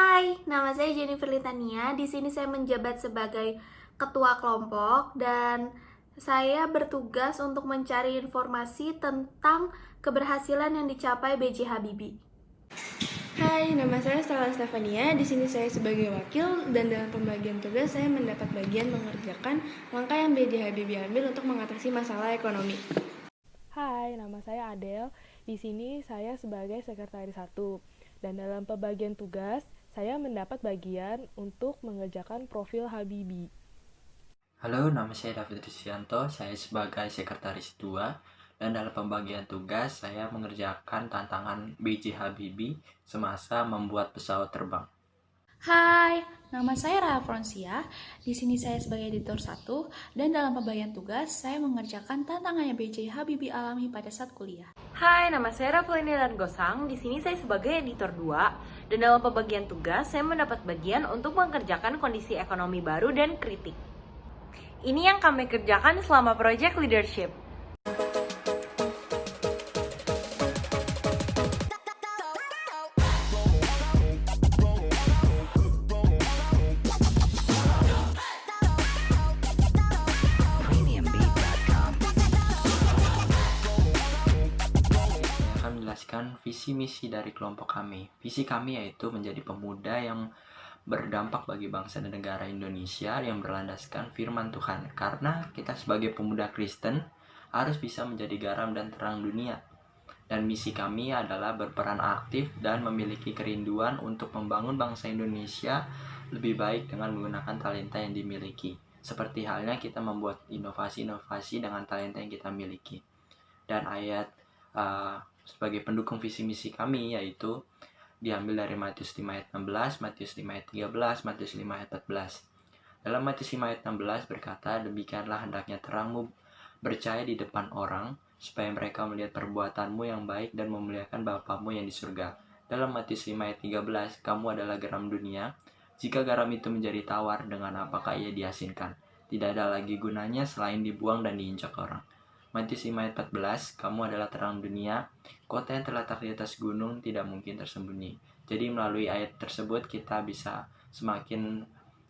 Hai, nama saya Jennifer Litania. Di sini saya menjabat sebagai ketua kelompok dan saya bertugas untuk mencari informasi tentang keberhasilan yang dicapai B.J. Habibie. Hai, nama saya Stella Stefania. Di sini saya sebagai wakil dan dalam pembagian tugas saya mendapat bagian mengerjakan langkah yang B.J. Habibie ambil untuk mengatasi masalah ekonomi. Hai, nama saya Adele. Di sini saya sebagai sekretaris 1. Dan dalam pembagian tugas, saya mendapat bagian untuk mengerjakan profil Habibie. Halo, nama saya David Risyanto, saya sebagai sekretaris 2 dan dalam pembagian tugas saya mengerjakan tantangan B.J. Habibie semasa membuat pesawat terbang. Hai, nama saya Raha Fronsia. Di sini saya sebagai editor 1 dan dalam pembagian tugas saya mengerjakan tantangan yang B.J. Habibie alami pada saat kuliah. Hai, nama saya Raffulini Gosang. Di sini saya sebagai editor 2 dan dalam pembagian tugas saya mendapat bagian untuk mengerjakan kondisi ekonomi baru dan kritik. Ini yang kami kerjakan selama project leadership. Menjelaskan visi misi dari kelompok kami. Visi kami yaitu menjadi pemuda yang berdampak bagi bangsa dan negara Indonesia yang berlandaskan firman Tuhan. Karena kita sebagai pemuda Kristen harus bisa menjadi garam dan terang dunia. Dan misi kami adalah berperan aktif dan memiliki kerinduan untuk membangun bangsa Indonesia lebih baik dengan menggunakan talenta yang dimiliki. Seperti halnya kita membuat inovasi-inovasi dengan talenta yang kita miliki. Dan ayat sebagai pendukung visi misi kami yaitu diambil dari Matius 5 ayat 16, Matius 5 ayat 13, Matius 5 ayat 14. Dalam Matius 5 ayat 16 berkata, "Demikianlah hendaknya terangmu bercahaya di depan orang, supaya mereka melihat perbuatanmu yang baik dan memuliakan Bapamu yang di surga." Dalam Matius 5 ayat 13, "Kamu adalah garam dunia. Jika garam itu menjadi tawar, dengan apakah ia diasinkan? Tidak ada lagi gunanya selain dibuang dan diinjak orang." Matius 5 ayat 14, "Kamu adalah terang dunia. Kota yang terletak di atas gunung tidak mungkin tersembunyi." Jadi melalui ayat tersebut kita bisa semakin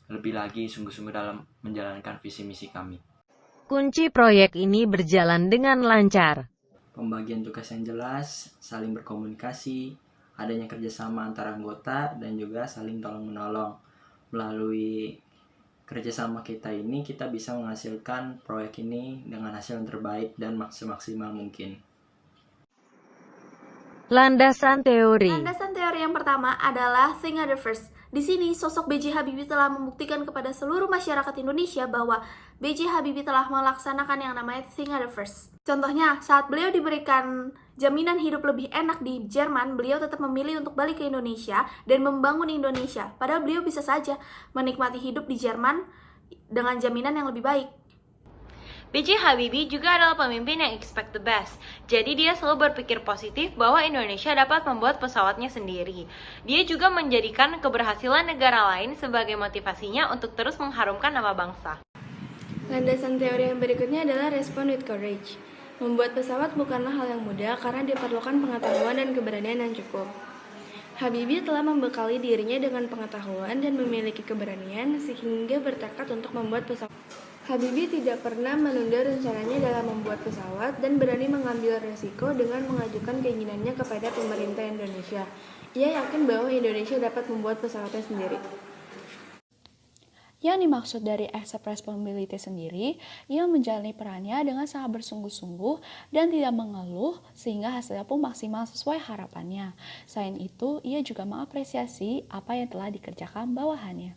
lebih lagi sungguh-sungguh dalam menjalankan visi misi kami. Kunci proyek ini berjalan dengan lancar. Pembagian tugas yang jelas, saling berkomunikasi, adanya kerjasama antara anggota, dan juga saling tolong-menolong. Melalui kerjasama kita ini, kita bisa menghasilkan proyek ini dengan hasil yang terbaik dan semaksimal mungkin. Landasan teori. Landasan teori yang pertama adalah Think Other First. Di sini, sosok B.J. Habibie telah membuktikan kepada seluruh masyarakat Indonesia bahwa B.J. Habibie telah melaksanakan yang namanya Think Other First. Contohnya, saat beliau diberikan jaminan hidup lebih enak di Jerman, beliau tetap memilih untuk balik ke Indonesia dan membangun Indonesia. Padahal beliau bisa saja menikmati hidup di Jerman dengan jaminan yang lebih baik. B.J. Habibie juga adalah pemimpin yang expect the best. Jadi dia selalu berpikir positif bahwa Indonesia dapat membuat pesawatnya sendiri. Dia juga menjadikan keberhasilan negara lain sebagai motivasinya untuk terus mengharumkan nama bangsa. Landasan teori yang berikutnya adalah respond with courage. Membuat pesawat bukanlah hal yang mudah karena diperlukan pengetahuan dan keberanian yang cukup. Habibie telah membekali dirinya dengan pengetahuan dan memiliki keberanian sehingga bertekad untuk membuat pesawat. Habibie tidak pernah menunda rencananya dalam membuat pesawat dan berani mengambil resiko dengan mengajukan keinginannya kepada pemerintah Indonesia. Ia yakin bahwa Indonesia dapat membuat pesawatnya sendiri. Yang dimaksud dari accept responsibility sendiri, ia menjalani perannya dengan sangat bersungguh-sungguh dan tidak mengeluh sehingga hasilnya pun maksimal sesuai harapannya. Selain itu, ia juga mengapresiasi apa yang telah dikerjakan bawahannya.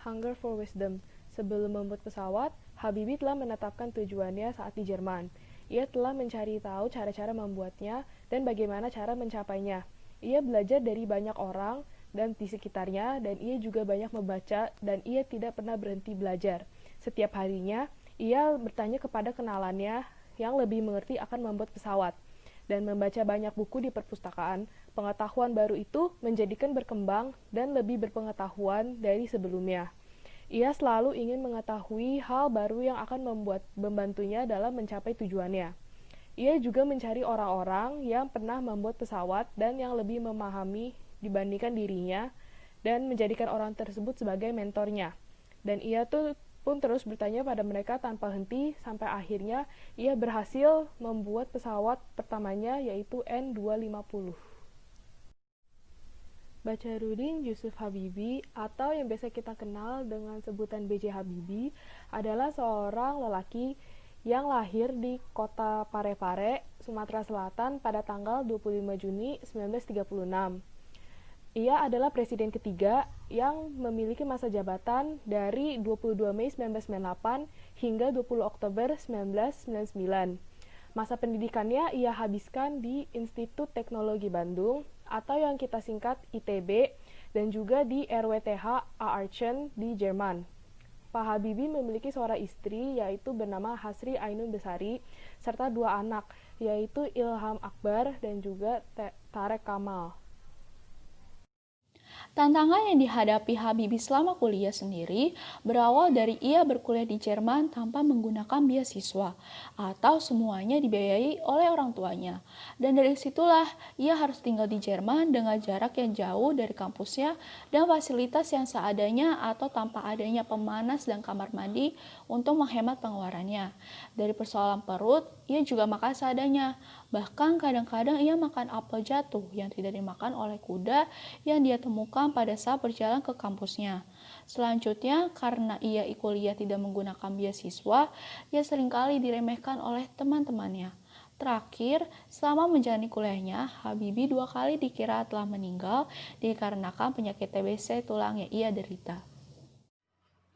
Hunger for wisdom. Sebelum membuat pesawat, Habibie telah menetapkan tujuannya saat di Jerman. Ia telah mencari tahu cara-cara membuatnya dan bagaimana cara mencapainya. Ia belajar dari banyak orang dan di sekitarnya, dan ia juga banyak membaca, dan ia tidak pernah berhenti belajar. Setiap harinya, ia bertanya kepada kenalannya yang lebih mengerti akan membuat pesawat, dan membaca banyak buku di perpustakaan. Pengetahuan baru itu menjadikan berkembang dan lebih berpengetahuan dari sebelumnya. Ia selalu ingin mengetahui hal baru yang akan membantunya dalam mencapai tujuannya. Ia juga mencari orang-orang yang pernah membuat pesawat dan yang lebih memahami dibandingkan dirinya dan menjadikan orang tersebut sebagai mentornya. Dan ia pun terus bertanya pada mereka tanpa henti sampai akhirnya ia berhasil membuat pesawat pertamanya yaitu N250. Bacharuddin Yusuf Habibie atau yang biasa kita kenal dengan sebutan B.J. Habibie adalah seorang lelaki yang lahir di kota Parepare, Sumatera Selatan pada tanggal 25 Juni 1936. Ia adalah presiden ketiga yang memiliki masa jabatan dari 22 Mei 1998 hingga 20 Oktober 1999. Masa pendidikannya ia habiskan di Institut Teknologi Bandung atau yang kita singkat ITB dan juga di RWTH Aachen di Jerman. Pak Habibie memiliki seorang istri yaitu bernama Hasri Ainun Besari serta dua anak yaitu Ilham Akbar dan juga Tarek Kamal. Tantangan yang dihadapi Habibie selama kuliah sendiri berawal dari ia berkuliah di Jerman tanpa menggunakan beasiswa atau semuanya dibiayai oleh orang tuanya. Dan dari situlah ia harus tinggal di Jerman dengan jarak yang jauh dari kampusnya dan fasilitas yang seadanya atau tanpa adanya pemanas dan kamar mandi untuk menghemat pengeluarannya. Dari persoalan perut, ia juga makan seadanya. Bahkan kadang-kadang ia makan apel jatuh yang tidak dimakan oleh kuda yang dia temukan pada saat berjalan ke kampusnya. Selanjutnya, karena ia kuliah tidak menggunakan beasiswa, ia seringkali diremehkan oleh teman-temannya. Terakhir, selama menjalani kuliahnya, Habibie 2 kali dikira telah meninggal dikarenakan penyakit TBC tulang yang ia derita.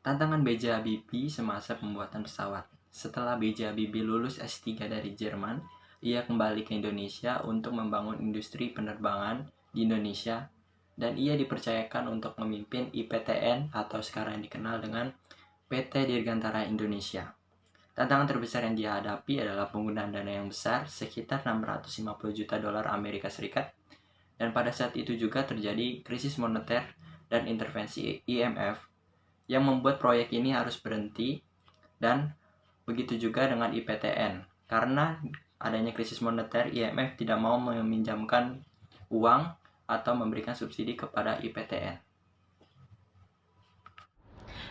Tantangan B.J. Habibie semasa pembuatan pesawat. Setelah B.J. Habibie lulus S3 dari Jerman, ia kembali ke Indonesia untuk membangun industri penerbangan di Indonesia dan ia dipercayakan untuk memimpin IPTN atau sekarang dikenal dengan PT Dirgantara Indonesia. Tantangan terbesar yang dihadapi adalah penggunaan dana yang besar sekitar 650 juta dolar Amerika Serikat dan pada saat itu juga terjadi krisis moneter dan intervensi IMF yang membuat proyek ini harus berhenti dan begitu juga dengan IPTN karena adanya krisis moneter, IMF tidak mau meminjamkan uang atau memberikan subsidi kepada IPTN.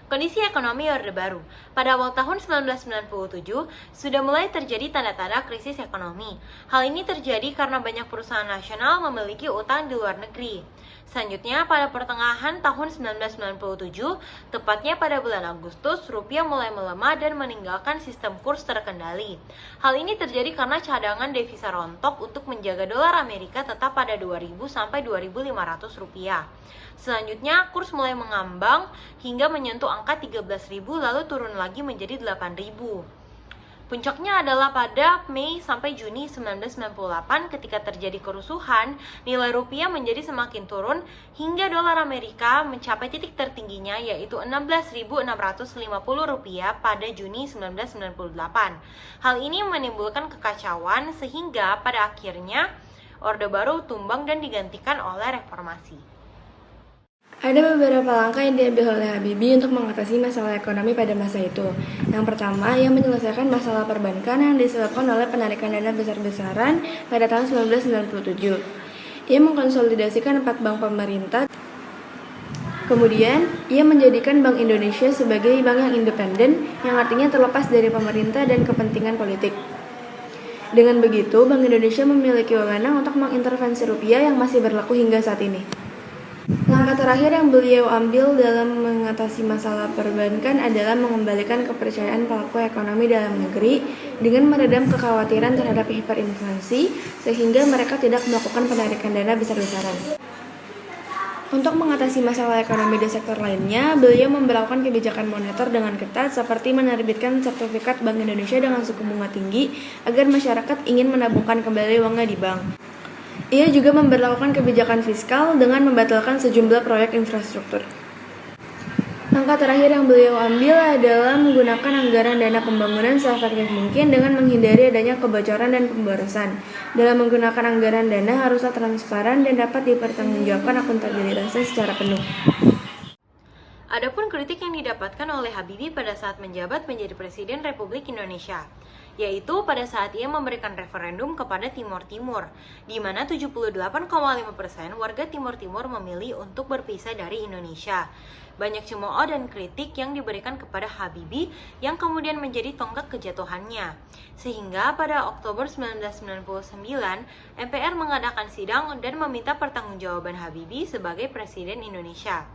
Kondisi ekonomi Orde Baru. Pada awal tahun 1997, sudah mulai terjadi tanda-tanda krisis ekonomi. Hal ini terjadi karena banyak perusahaan nasional memiliki utang di luar negeri. Selanjutnya, pada pertengahan tahun 1997, tepatnya pada bulan Agustus, rupiah mulai melemah dan meninggalkan sistem kurs terkendali. Hal ini terjadi karena cadangan devisa rontok untuk menjaga dolar Amerika tetap pada 2.000 sampai 2.500 rupiah. Selanjutnya, kurs mulai mengambang hingga menyentuh angka 13.000 lalu turun lagi menjadi 8.000. Puncaknya adalah pada Mei sampai Juni 1998 ketika terjadi kerusuhan, nilai rupiah menjadi semakin turun hingga dolar Amerika mencapai titik tertingginya yaitu 16.650 rupiah pada Juni 1998. Hal ini menimbulkan kekacauan sehingga pada akhirnya Orde Baru tumbang dan digantikan oleh reformasi. Ada beberapa langkah yang diambil oleh Habibie untuk mengatasi masalah ekonomi pada masa itu. Yang pertama, ia menyelesaikan masalah perbankan yang disebabkan oleh penarikan dana besar-besaran pada tahun 1997. Ia mengkonsolidasikan 4 bank pemerintah. Kemudian, ia menjadikan Bank Indonesia sebagai bank yang independen, yang artinya terlepas dari pemerintah dan kepentingan politik. Dengan begitu, Bank Indonesia memiliki wewenang untuk mengintervensi rupiah yang masih berlaku hingga saat ini. Langkah terakhir yang beliau ambil dalam mengatasi masalah perbankan adalah mengembalikan kepercayaan pelaku ekonomi dalam negeri dengan meredam kekhawatiran terhadap hiperinflasi sehingga mereka tidak melakukan penarikan dana besar-besaran. Untuk mengatasi masalah ekonomi di sektor lainnya, beliau memberlakukan kebijakan moneter dengan ketat seperti menerbitkan sertifikat Bank Indonesia dengan suku bunga tinggi agar masyarakat ingin menabungkan kembali uangnya di bank. Ia juga memberlakukan kebijakan fiskal dengan membatalkan sejumlah proyek infrastruktur. Langkah terakhir yang beliau ambil adalah menggunakan anggaran dana pembangunan seefektif mungkin dengan menghindari adanya kebocoran dan pemborosan. Dalam menggunakan anggaran dana haruslah transparan dan dapat dipertanggungjawabkan akuntabilitasnya secara penuh. Adapun kritik yang didapatkan oleh Habibie pada saat menjabat menjadi Presiden Republik Indonesia. yaitu pada saat ia memberikan referendum kepada Timor Timur, di mana 78,5% warga Timor Timur memilih untuk berpisah dari Indonesia. Banyak cemooh dan kritik yang diberikan kepada Habibie yang kemudian menjadi tonggak kejatuhannya. Sehingga pada Oktober 1999, MPR mengadakan sidang dan meminta pertanggungjawaban Habibie sebagai Presiden Indonesia.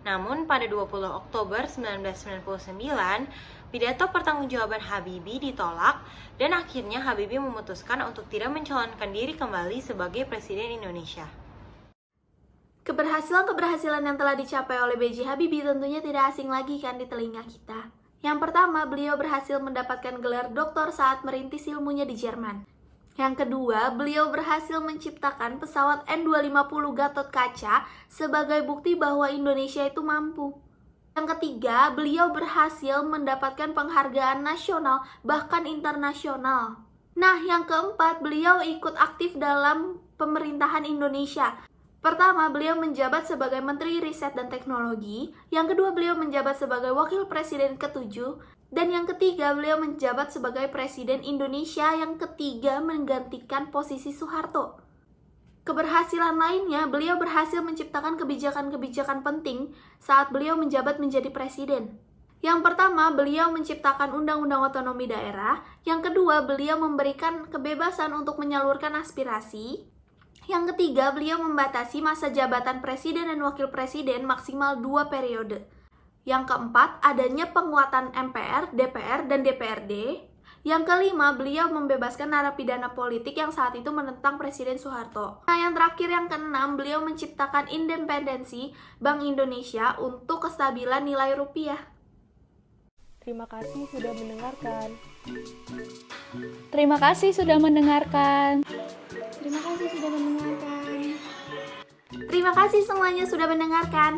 Namun pada 20 Oktober 1999, pidato pertanggungjawaban Habibie ditolak dan akhirnya Habibie memutuskan untuk tidak mencalonkan diri kembali sebagai Presiden Indonesia. Keberhasilan-keberhasilan yang telah dicapai oleh B.J. Habibie tentunya tidak asing lagi kan di telinga kita. Yang pertama, beliau berhasil mendapatkan gelar doktor saat merintis ilmunya di Jerman. Yang kedua, beliau berhasil menciptakan pesawat N250 Gatot Kaca sebagai bukti bahwa Indonesia itu mampu. Yang ketiga, beliau berhasil mendapatkan penghargaan nasional bahkan internasional. Nah, yang keempat, beliau ikut aktif dalam pemerintahan Indonesia. Pertama, beliau menjabat sebagai Menteri Riset dan Teknologi. Yang kedua, beliau menjabat sebagai Wakil Presiden ke-7. Dan yang ketiga, beliau menjabat sebagai Presiden Indonesia yang ketiga menggantikan posisi Soeharto. Keberhasilan lainnya, beliau berhasil menciptakan kebijakan-kebijakan penting saat beliau menjabat menjadi presiden. Yang pertama, beliau menciptakan Undang-Undang Otonomi Daerah. Yang kedua, beliau memberikan kebebasan untuk menyalurkan aspirasi. Yang ketiga, beliau membatasi masa jabatan presiden dan wakil presiden maksimal 2 periode. Yang keempat, adanya penguatan MPR, DPR, dan DPRD. Yang kelima, beliau membebaskan narapidana politik yang saat itu menentang Presiden Soeharto. Nah, yang terakhir, yang keenam, beliau menciptakan independensi Bank Indonesia untuk kestabilan nilai rupiah. Terima kasih sudah mendengarkan. Terima kasih sudah mendengarkan. Terima kasih sudah mendengarkan. Terima kasih semuanya sudah mendengarkan.